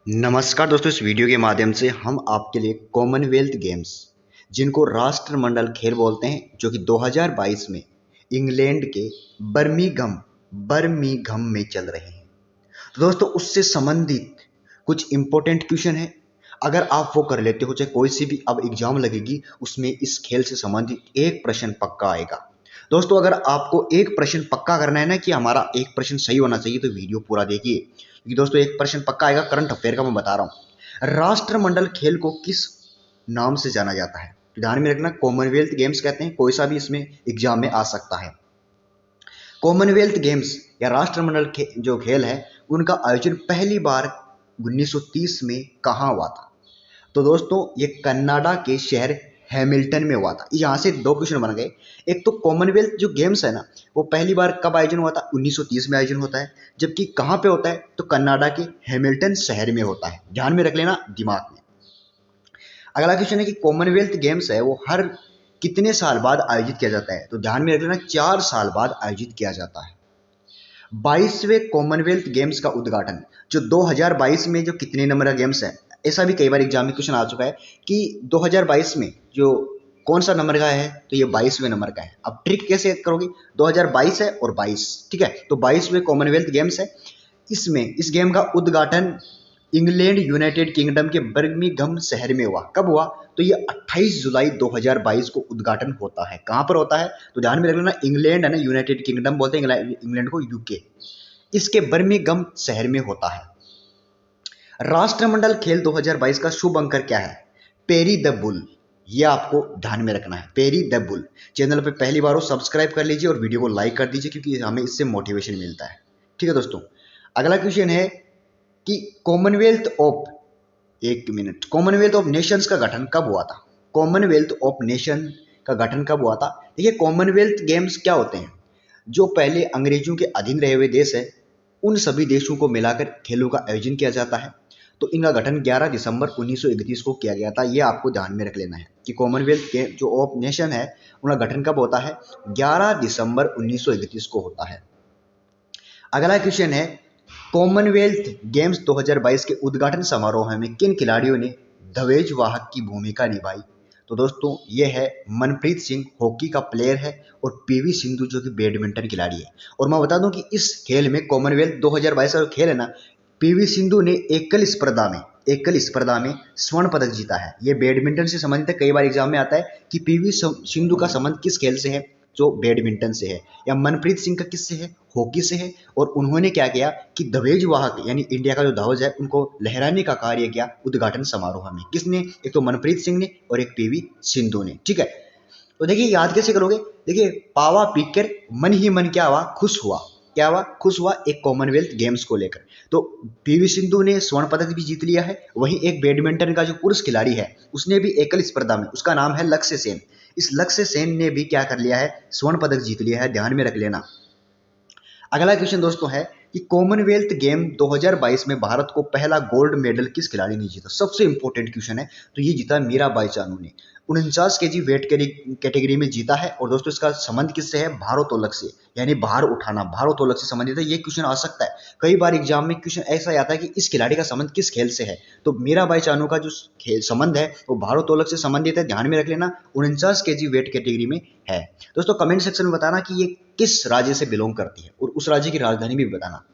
नमस्कार दोस्तों, इस वीडियो के माध्यम से हम आपके लिए कॉमनवेल्थ गेम्स जिनको राष्ट्रमंडल खेल बोलते हैं जो कि 2022 में इंग्लैंड के बर्मिंघम बर्मिंघम में चल रहे हैं। तो दोस्तों उससे संबंधित कुछ इंपॉर्टेंट क्वेश्चन है। अगर आप वो कर लेते हो, चाहे कोई सी भी अब एग्जाम लगेगी उसमें इस खेल से संबंधित एक प्रश्न पक्का आएगा। दोस्तों अगर आपको एक प्रश्न पक्का करना है ना कि हमारा एक प्रश्न सही होना चाहिए, तो वीडियो पूरा देखिए, क्योंकि दोस्तों एक प्रश्न पक्का आएगा। करंट अफेयर का मैं बता रहा हूँ। राष्ट्रमंडल खेल को किस नाम से जाना जाता है? तो ध्यान में रखना, कॉमनवेल्थ गेम्स कहते हैं, कोई सा भी इसमें एग्जाम में आ सकता है। कॉमनवेल्थ गेम्स या राष्ट्रमंडल जो खेल है उनका आयोजन पहली बार 1930 में कहाँ हुआ था? तो दोस्तों ये कनाडा के शहर हैमिल्टन में हुआ था। यहाँ से दो क्वेश्चन बन गए। एक तो कॉमनवेल्थ जो गेम्स है ना, वो पहली बार कब आयोजन हुआ था? 1930 में आयोजन होता है। जबकि कहाँ पे होता है? तो कनाडा के हैमिल्टन शहर में होता है। ध्यान में रख लेना दिमाग में। अगला क्वेश्चन है कि कॉमनवेल्थ गेम्स है वो हर कितने साल बाद आयोजित किया जाता है? तो ध्यान में रख लेना 4 साल बाद आयोजित किया जाता है। 22वें कॉमनवेल्थ गेम्स का उद्घाटन जो 2022 में जो कितने नंबर का गेम्स है, ऐसा भी कई बार एग्जाम में क्वेश्चन आ चुका है कि 2022 में जो कौन सा नंबर का है, तो ये 22वें नंबर का है। अब ट्रिक कैसे करोगे? 2022 है और 22, ठीक है, तो 22वें कॉमनवेल्थ गेम्स है। इसमें इस गेम का उद्घाटन इंग्लैंड यूनाइटेड किंगडम के बर्मिंघम शहर में हुआ। कब हुआ? तो ये 28 जुलाई 2022 को उद्घाटन होता है। कहाँ पर होता है? तो ध्यान में रख लेना, इंग्लैंड है ना, यूनाइटेड किंगडम बोलते हैं इंग्लैंड को, यूके, इसके बर्मिंघम शहर में होता है। राष्ट्रमंडल खेल 2022 का शुभ अंक क्या है? Peri the bull. ये आपको ध्यान में रखना है, पेरी द बुल। चैनल पे पहली बार हो सब्सक्राइब कर लीजिए और वीडियो को लाइक कर दीजिए, क्योंकि हमें इससे मोटिवेशन मिलता है। ठीक है दोस्तों, अगला क्वेश्चन है कि कॉमनवेल्थ ऑफ नेशंस का गठन कब हुआ था? कॉमनवेल्थ ऑफ नेशन का गठन कब हुआ था? देखिए कॉमनवेल्थ गेम्स क्या होते हैं, जो पहले अंग्रेजों के अधीन रहे हुए देश है उन सभी देशों को मिलाकर खेलों का आयोजन किया जाता है। तो इनका गठन 11 दिसंबर 1931 को किया गया था। ये आपको ध्यान में रख लेना है कि कॉमनवेल्थ गेम जो ऑफ नेशन है उनका गठन कब होता है? 11 दिसंबर 1931 को होता है। अगला क्वेश्चन है, कॉमनवेल्थ गेम्स 2022 के उद्घाटन समारोह में किन खिलाड़ियों ने ध्वजवाहक की भूमिका निभाई? तो दोस्तों ये है मनप्रीत सिंह, हॉकी का प्लेयर है, और पीवी सिंधु जो कि बैडमिंटन खिलाड़ी है। और मैं बता दूं कि इस खेल में कॉमनवेल्थ 2022 का खेल है ना, पीवी सिंधु ने एकल स्पर्धा में स्वर्ण पदक जीता है। ये बैडमिंटन से संबंधित है। कई बार एग्जाम में आता है कि पीवी सिंधु का संबंध किस खेल से है? जो बैडमिंटन से है। या मनप्रीत सिंह का किससे है? हॉकी से है। और उन्होंने क्या किया कि ध्वजवाहक यानी इंडिया का जो ध्वज है उनको लहराने का कार्य किया उद्घाटन समारोह में। किसने? एक तो मनप्रीत सिंह ने और एक पीवी सिंधु ने। ठीक है, तो देखिए याद कैसे करोगे? देखिए पावा पीकर मन ही मन क्या हुआ? खुश हुआ। क्या हुआ? खुश हुआ एक कॉमनवेल्थ गेम्स को लेकर। तो पीवी सिंधु ने स्वर्ण पदक भी जीत लिया है। वहीं एक बैडमिंटन का जो पुरुष खिलाड़ी है उसने भी एकल स्पर्धा में, उसका नाम है लक्ष्य सेन, इस लक्ष्य सेन ने भी क्या कर लिया है? स्वर्ण पदक जीत लिया है। ध्यान में रख लेना। अगला क्वेश्चन दोस्तों है कि कॉमनवेल्थ गेम 2022 में भारत को पहला गोल्ड मेडल किस खिलाड़ी ने जीता? सबसे इंपॉर्टेंट क्वेश्चन है। तो ये जीता मीराबाई चानू ने, 49 केजी वेट कैटेगरी में जीता है। और दोस्तों इसका संबंध किससे है? भारोत्तोलक से, यानी भार उठाना, भारोत्तोलक से संबंधित है। ये क्वेश्चन आ सकता है। कई बार एग्जाम में क्वेश्चन ऐसा आता है कि इस खिलाड़ी का संबंध किस खेल से है? तो मीराबाई चानू का जो खेल संबंध है वो भारोत्तोलक से संबंधित है। ध्यान में रख लेना, 49 केजी वेट कैटेगरी में है। दोस्तों कमेंट सेक्शन में बताना कि ये किस राज्य से बिलोंग करती है, और उस राज्य की राजधानी भी बताना।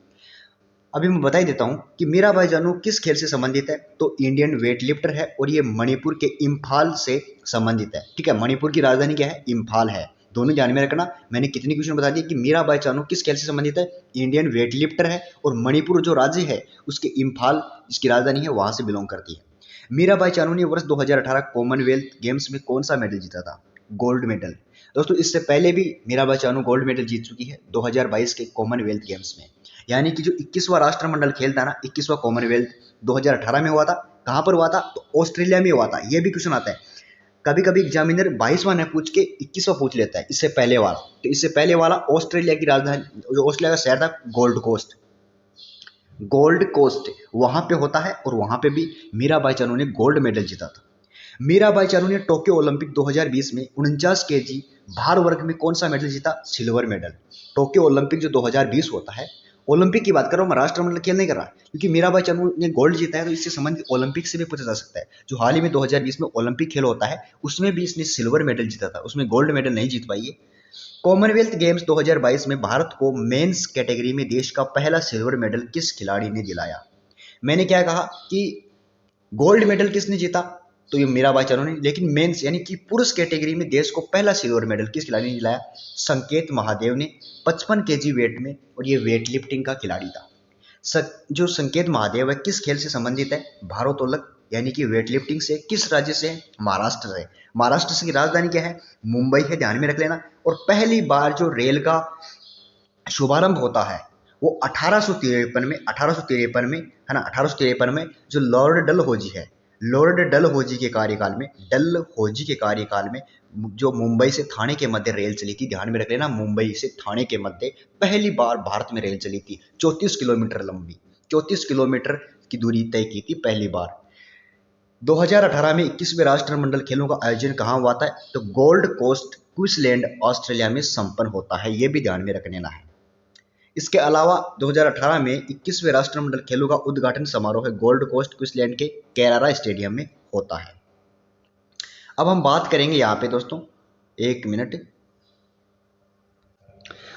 अभी मैं बता ही देता हूं कि मीराबाई चानू किस खेल से संबंधित है। तो इंडियन वेट लिफ्टर है, और ये मणिपुर के इम्फाल से संबंधित है। ठीक है, मणिपुर की राजधानी क्या है? इम्फाल है। दोनों ध्यान में रखना। मैंने कितनी क्वेश्चन बता दिए कि मीराबाई चानू किस खेल से संबंधित है? इंडियन वेट लिफ्टर है, और मणिपुर जो राज्य है उसके इम्फाल जिसकी राजधानी है वहां से बिलोंग करती है। मीराबाई चानू ने वर्ष 2018 कॉमनवेल्थ गेम्स में कौन सा मेडल जीता था? Gold medal. दोस्तों इससे पहले भी मीराबाई चानू गोल्ड मेडल जीत चुकी है 2022 के कॉमनवेल्थ गेम्स में। यानी कि जो 21वां राष्ट्रमंडल खेल था ना, 21वां कॉमनवेल्थ 2018 में हुआ था। कहां पर हुआ था? तो ऑस्ट्रेलिया में हुआ था। यह भी क्वेश्चन आता है, कभी कभी एग्जामिनर 22वां न पूछ के 21वां पूछ लेता है, इससे पहले वाला। तो इससे पहले वाला ऑस्ट्रेलिया की राजधानी, जो ऑस्ट्रेलिया का शहर था गोल्ड कोस्ट, गोल्ड कोस्ट वहां पे होता है। और वहां पे भी मीराबाई चानू ने गोल्ड मेडल जीता था। मीराबाई चानू ने टोक्यो ओलंपिक 2020 में 49 केजी भार वर्ग में कौन सा मेडल जीता? Silver medal. टोक्यो ओलंपिक जो 2020 होता है ओलंपिक की बात कर रहा हूँ मैं, राष्ट्रमंडल खेल नहीं कर रहा, क्योंकि मीराबाई चानू ने गोल्ड जीता है तो इससे संबंधित ओलंपिक से भी पूछा जा सकता है। जो हाल ही में 2020 में ओलंपिक खेल होता है उसमें भी इसने सिल्वर मेडल जीता था, उसमें गोल्ड मेडल नहीं जीत पाई है। कॉमनवेल्थ गेम्स 2022 में भारत को मेंस कैटेगरी में देश का पहला सिल्वर मेडल किस खिलाड़ी ने दिलाया? मैंने क्या कहा कि गोल्ड मेडल किसने जीता, तो ये मीराबाई चानू ने, लेकिन मेंस यानी कि पुरुष कैटेगरी में देश को पहला सिल्वर मेडल किस खिलाड़ी ने दिलाया? संकेत महादेव ने 55 केजी वेट में, और ये वेट लिफ्टिंग का खिलाड़ी था। जो संकेत महादेव है किस खेल से संबंधित है? भारोत्तोलक यानी कि वेट लिफ्टिंग से। किस राज्य से? महाराष्ट्र से। महाराष्ट्र की राजधानी क्या है? मुंबई है, ध्यान में रख लेना। और पहली बार जो रेल का शुभारंभ होता है वो 1853 में है ना, 1853 में जो लॉर्ड डलहौजी है, लॉर्ड डलहौजी के कार्यकाल में जो मुंबई से थाने के मध्य रेल चली थी, ध्यान में रख लेना, मुंबई से थाने के मध्य पहली बार भारत में रेल चली थी, 34 किलोमीटर लंबी, 34 किलोमीटर की दूरी तय की थी पहली बार। 2018 में 21वें राष्ट्रमंडल खेलों का आयोजन कहाँ हुआ था? तो गोल्ड कोस्ट क्वींसलैंड ऑस्ट्रेलिया में संपन्न होता है, ये भी ध्यान में रख लेना है। इसके अलावा 2018 में 21वें राष्ट्रमंडल खेलों का उद्घाटन समारोह गोल्ड कोस्ट क्वींसलैंड के कैरारा स्टेडियम में होता है। अब हम बात करेंगे यहाँ पे दोस्तों, एक मिनट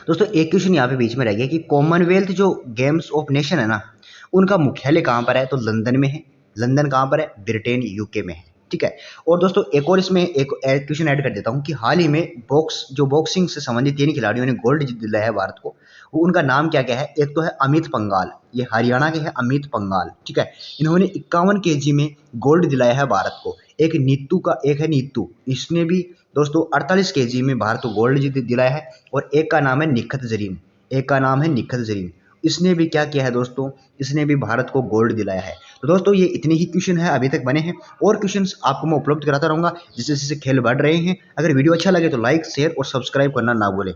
दोस्तों, एक क्वेश्चन यहाँ पे बीच में रह गया कि कॉमनवेल्थ जो गेम्स ऑफ नेशन है ना, उनका मुख्यालय कहाँ पर है? तो लंदन में है। लंदन कहाँ पर है? ब्रिटेन यूके में है, ठीक है। और दोस्तों एक और इसमें एक क्वेश्चन ऐड कर देता हूँ कि हाल ही में बॉक्सिंग से संबंधित 3 खिलाड़ियों ने गोल्ड दिलाया है भारत को, वो उनका नाम क्या क्या है? एक तो है अमित पंघाल, ये हरियाणा के हैं अमित पंघाल, ठीक है। इन्होंने 51 केजी में गोल्ड दिलाया है भारत को। एक है नीतू, इसने भी दोस्तों 48 केजी में भारत को गोल्ड दिलाया है। और एक का नाम है निखत जरीन, इसने भी क्या किया है दोस्तों? इसने भी भारत को गोल्ड दिलाया है। तो दोस्तों ये इतने ही क्वेश्चन है अभी तक बने हैं, और क्वेश्चंस आपको मैं उपलब्ध कराता रहूंगा जैसे जैसे खेल बढ़ रहे हैं। अगर वीडियो अच्छा लगे तो लाइक, शेयर और सब्सक्राइब करना ना भूलें।